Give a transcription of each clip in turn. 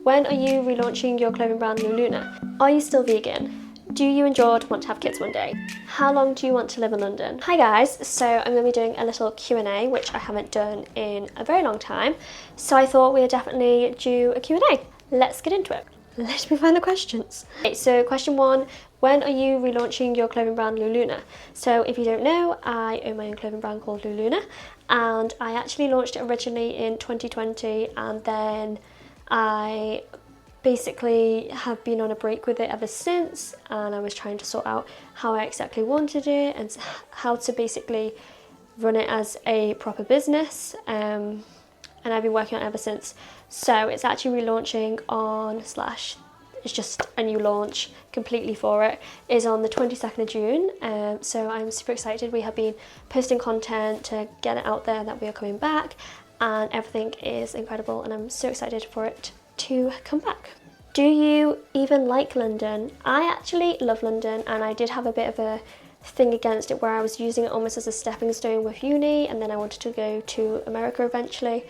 When are you relaunching your clothing brand Luluna? Are you still vegan? Do you and George want to have kids one day? How long do you want to live in London? Hi guys, so I'm going to be doing a little Q&A, which I haven't done in a very long time. So I thought we would definitely do a Q&A. Let's get into it. Let me find the questions. Okay, so question 1, when are you relaunching your clothing brand Luluna? So if you don't know, I own my own clothing brand called Luluna, and I actually launched it originally in 2020, and then I basically have been on a break with it ever since, and I was trying to sort out how I exactly wanted it and how to basically run it as a proper business, and I've been working on it ever since. So it's actually relaunching on it's just a new launch completely for it, is on the 22nd of June. So I'm super excited. We have been posting content to get it out there that we are coming back, and everything is incredible, and I'm so excited for it to come back. Do you even like London? I actually love London, and I did have a bit of a thing against it where I was using it almost as a stepping stone with uni, and then I wanted to go to America eventually,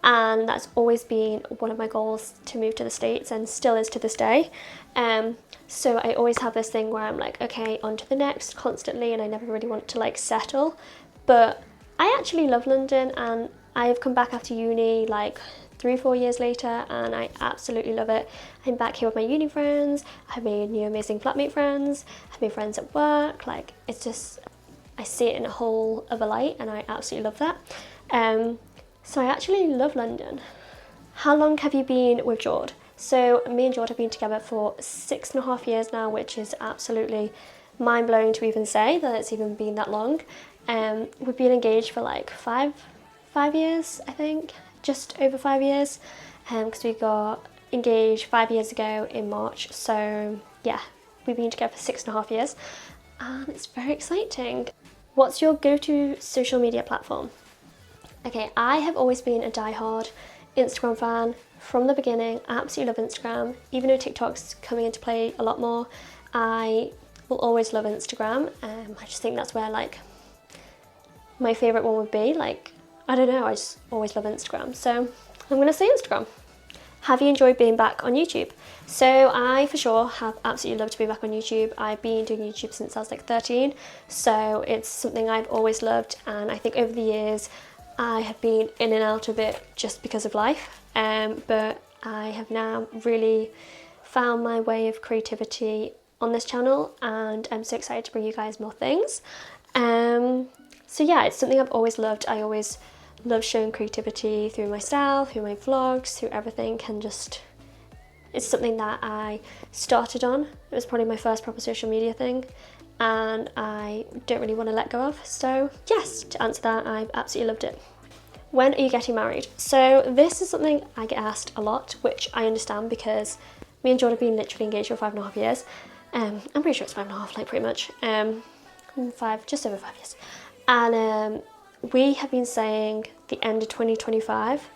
and that's always been one of my goals, to move to the States, and still is to this day. So I always have this thing where I'm like, okay, on to the next constantly, and I never really want to like settle. But I actually love London, and I have come back after uni like 3-4 years later, and I absolutely love it. I'm back here with my uni friends. I've made new amazing flatmate friends. I've made friends at work. Like, it's just, I see it in a whole other light, and I absolutely love that. So I actually love London. How long have you been with George? So me and George have been together for 6.5 years now, which is absolutely mind-blowing to even say that it's even been that long. We've been engaged for like five years, I think, just over 5 years, because we got engaged 5 years ago in March. So yeah, we've been together for 6.5 years, and it's very exciting. What's your go-to social media platform? Okay, I have always been a die-hard Instagram fan from the beginning. I absolutely love Instagram. Even though TikTok's coming into play a lot more, I will always love Instagram. I just think that's where like my favourite one would be. Like, I don't know, I just always love Instagram. So I'm gonna say Instagram. Have you enjoyed being back on YouTube? So I for sure have absolutely loved to be back on YouTube. I've been doing YouTube since I was like 13. So it's something I've always loved, and I think over the years I have been in and out of it just because of life, but I have now really found my way of creativity on this channel, and I'm so excited to bring you guys more things. So yeah, it's something I've always loved. I always love showing creativity through my style, through my vlogs, through everything, and just, it's something that I started on. It was probably my first proper social media thing, and I don't really want to let go of. So yes, to answer that, I've absolutely loved it. When are you getting married? So this is something I get asked a lot, which I understand because me and Jordan have been literally engaged for 5.5 years. I'm pretty sure it's 5.5, like pretty much. Just over 5 years. And we have been saying the end of 2025.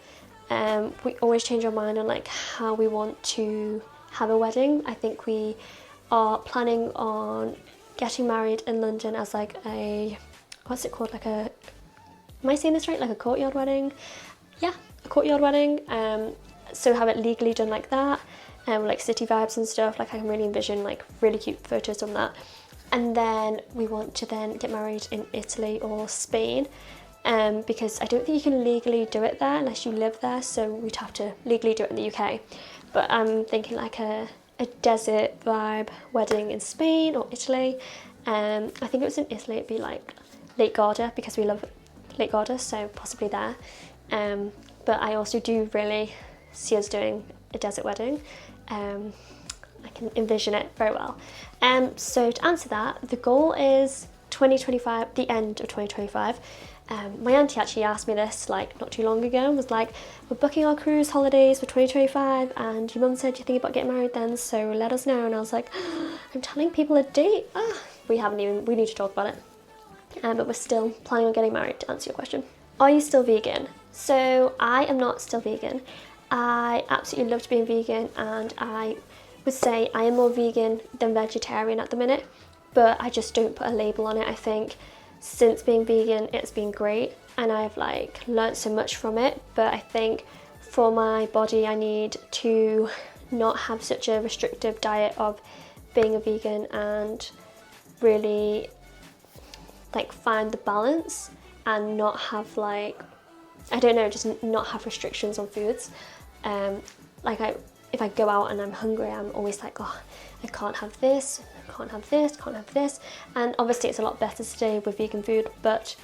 We always change our mind on like how we want to have a wedding. I think we are planning on getting married in London as like a, what's it called, like a, am I saying this right, like a courtyard wedding? Yeah, a courtyard wedding. So have it legally done like that, like city vibes and stuff. Like I can really envision like really cute photos on that. And then we want to then get married in Italy or Spain, because I don't think you can legally do it there unless you live there, so we'd have to legally do it in the UK. But I'm thinking like a desert vibe wedding in Spain or Italy. I think if it was in Italy, it'd be like Lake Garda, because we love Lake Garda, so possibly there. But I also do really see us doing a desert wedding. I can envision it very well. So to answer that, the goal is 2025, the end of 2025. My auntie actually asked me this like not too long ago, and was like, we're booking our cruise holidays for 2025, and your mum said you're thinking about getting married then, so let us know. And I was like, I'm telling people a date? We need to talk about it. But we're still planning on getting married, to answer your question. Are you still vegan? So I am not still vegan. I absolutely loved being vegan, and I would say I am more vegan than vegetarian at the minute, but I just don't put a label on it. I think since being vegan, it's been great, and I've like learned so much from it. But I think for my body, I need to not have such a restrictive diet of being a vegan and really like find the balance and not have like, I don't know, just not have restrictions on foods. If I go out and I'm hungry, I'm always like, oh, I can't have this, can't have this, can't have this. And obviously it's a lot better to stay with vegan food, but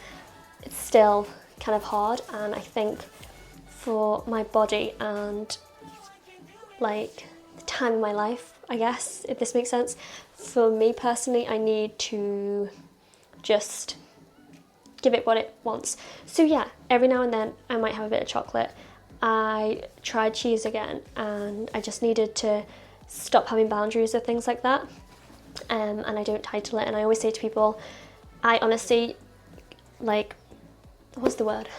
it's still kind of hard. And I think for my body and like the time in my life, I guess, if this makes sense, for me personally, I need to just give it what it wants. So yeah, every now and then I might have a bit of chocolate. I tried cheese again and I just needed to stop having boundaries with things like that, and I don't title it. And I always say to people, I honestly, like, what's the word?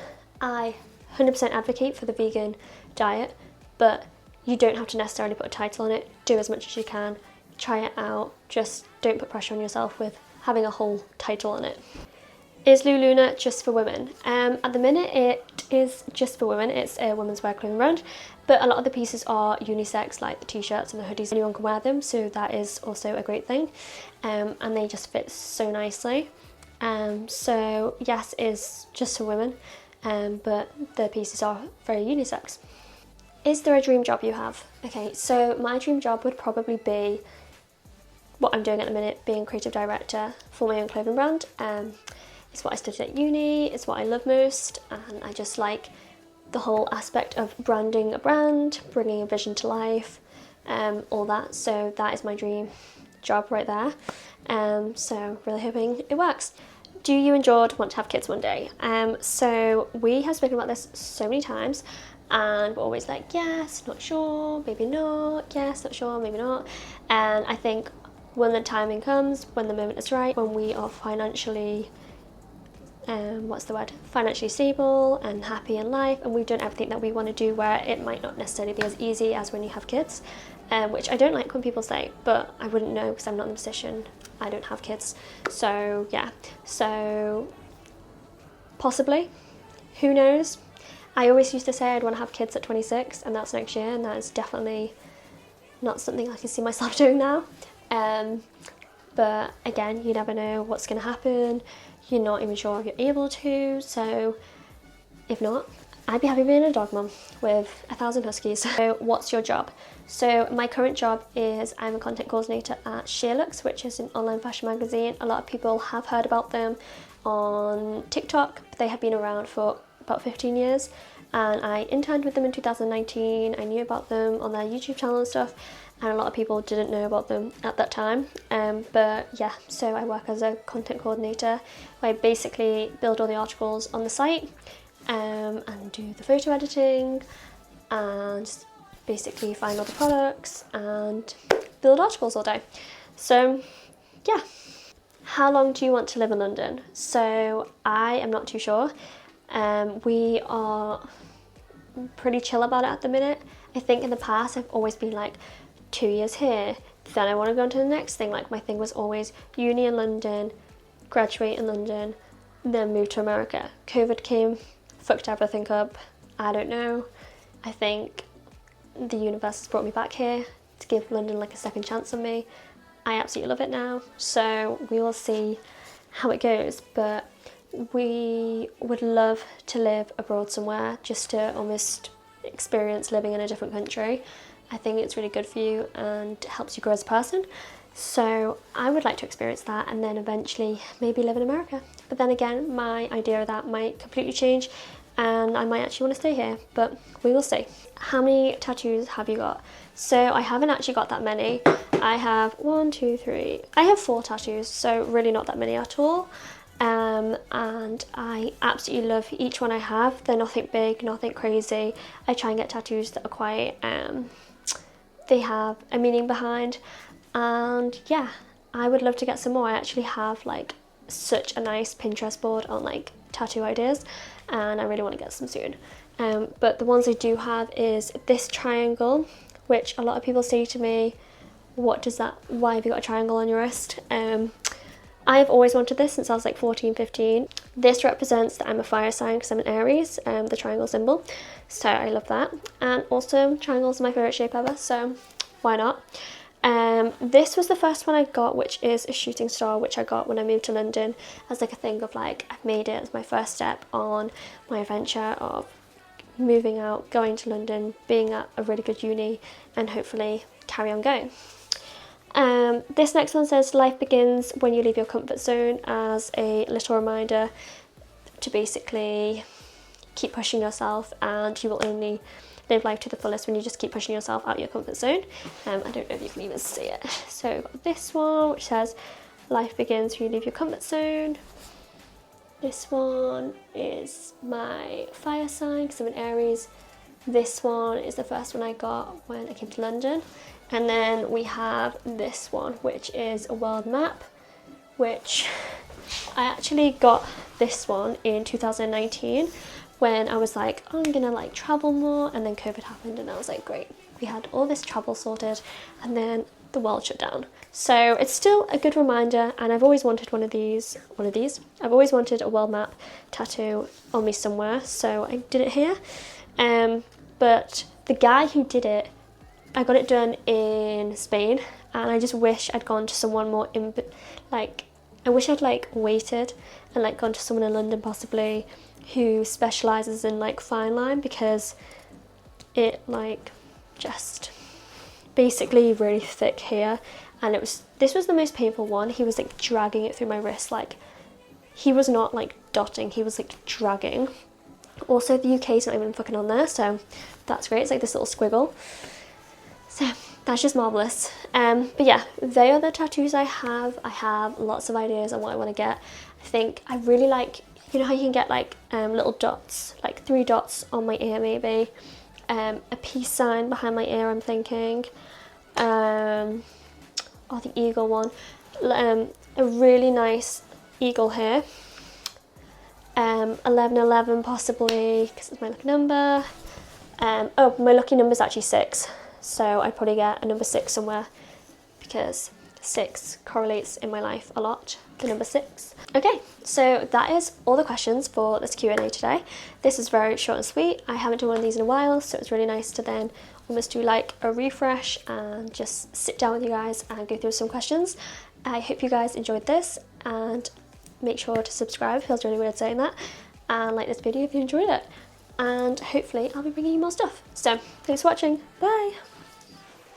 I 100% advocate for the vegan diet, but you don't have to necessarily put a title on it. Do as much as you can, try it out, just don't put pressure on yourself with having a whole title on it. Is Luluna just for women? At the minute it is just for women. It's a women's wear clothing brand, but a lot of the pieces are unisex, like the t-shirts and the hoodies. Anyone can wear them, so that is also a great thing, and they just fit so nicely. So yes, it is just for women, but the pieces are very unisex. Is there a dream job you have? Okay, so my dream job would probably be what I'm doing at the minute, being creative director for my own clothing brand. It's what I studied at uni, it's what I love most, and I just like the whole aspect of branding a brand, bringing a vision to life, all that. So that is my dream job right there. So really hoping it works. Do you and George want to have kids one day? So we have spoken about this so many times, and we're always like, yes, not sure, maybe not, yes, not sure, maybe not. And I think when the timing comes, when the moment is right, when we are financially financially stable and happy in life, and we've done everything that we want to do, where it might not necessarily be as easy as when you have kids, which I don't like when people say, but I wouldn't know because I'm not in the position, I don't have kids. So yeah, so possibly, who knows. I always used to say I'd want to have kids at 26, and that's next year, and that is definitely not something I can see myself doing now. But again, you never know what's going to happen. You're not even sure if you're able to, so if not, I'd be happy being a dog mum with 1,000 huskies. So what's your job? So my current job is I'm a content coordinator at Sheerlux, which is an online fashion magazine. A lot of people have heard about them on TikTok. They have been around for about 15 years, and I interned with them in 2019. I knew about them on their YouTube channel and stuff, and a lot of people didn't know about them at that time. But yeah, so I work as a content coordinator, where I basically build all the articles on the site, and do the photo editing, and basically find all the products and build articles all day. So yeah. How long do you want to live in London? So I am not too sure. We are pretty chill about it at the minute. I think in the past I've always been like 2 years here, then I want to go on to the next thing. Like my thing was always uni in London, graduate in London, then move to America. COVID came, fucked everything up. I don't know. I think the universe has brought me back here to give London like a second chance on me. I absolutely love it now, so we will see how it goes, but we would love to live abroad somewhere, just to almost experience living in a different country. I think it's really good for you and helps you grow as a person. So I would like to experience that, and then eventually maybe live in America. But then again, my idea of that might completely change, and I might actually want to stay here, but we will see. How many tattoos have you got? So I haven't actually got that many. I have 1, 2, 3. I have 4 tattoos, so really not that many at all. And I absolutely love each one I have. They're nothing big, nothing crazy. I try and get tattoos that are quite, they have a meaning behind. And yeah, I would love to get some more. I actually have like such a nice Pinterest board on like tattoo ideas, and I really want to get some soon. But the ones I do have is this triangle, which a lot of people say to me, what does that, why have you got a triangle on your wrist? I've always wanted this since I was like 14, 15. This represents that I'm a fire sign because I'm an Aries, the triangle symbol. So I love that. And also triangles are my favourite shape ever, so why not? This was the first one I got, which is a shooting star, which I got when I moved to London as like a thing of like, I've made it as my first step on my adventure of moving out, going to London, being at a really good uni, and hopefully carry on going. This next one says life begins when you leave your comfort zone, as a little reminder to basically keep pushing yourself, and you will only live life to the fullest when you just keep pushing yourself out of your comfort zone. I don't know if you can even see it. So we've got this one which says life begins when you leave your comfort zone. This one is my fire sign because I'm an Aries. This one is the first one I got when I came to London. And then we have this one, which is a world map, which I actually got this one in 2019 when I was like, oh, I'm gonna like travel more, and then COVID happened and I was like, great, we had all this travel sorted and then the world shut down. So it's still a good reminder, and I've always wanted one of these. I've always wanted a world map tattoo on me somewhere, so I did it here. But the guy who did it, I got it done in Spain, and I just wish I'd gone to someone more I wish I'd like waited and like gone to someone in London possibly who specialises in like fine line, because it like just basically really thick here, and this was the most painful one. He was like dragging it through my wrist, like he was not like dotting, he was like dragging. Also the UK's not even fucking on there, so that's great. It's like this little squiggle, so that's just marvellous. But yeah, they are the tattoos I have. I have lots of ideas on what I want to get. I think I really like, you know how you can get like little dots, like 3 dots on my ear maybe, a peace sign behind my ear I'm thinking, the eagle one, a really nice eagle here, 1111 possibly because it's my lucky number. Oh, my lucky number is actually 6, so I'd probably get a number 6 somewhere because 6 correlates in my life a lot, the number 6. Okay, so that is all the questions for this Q&A today. This is very short and sweet. I haven't done one of these in a while, so it's really nice to then almost do like a refresh and just sit down with you guys and go through some questions. I hope you guys enjoyed this, and make sure to subscribe, feels really weird saying that, and like this video if you enjoyed it. And hopefully I'll be bringing you more stuff. So thanks for watching, bye!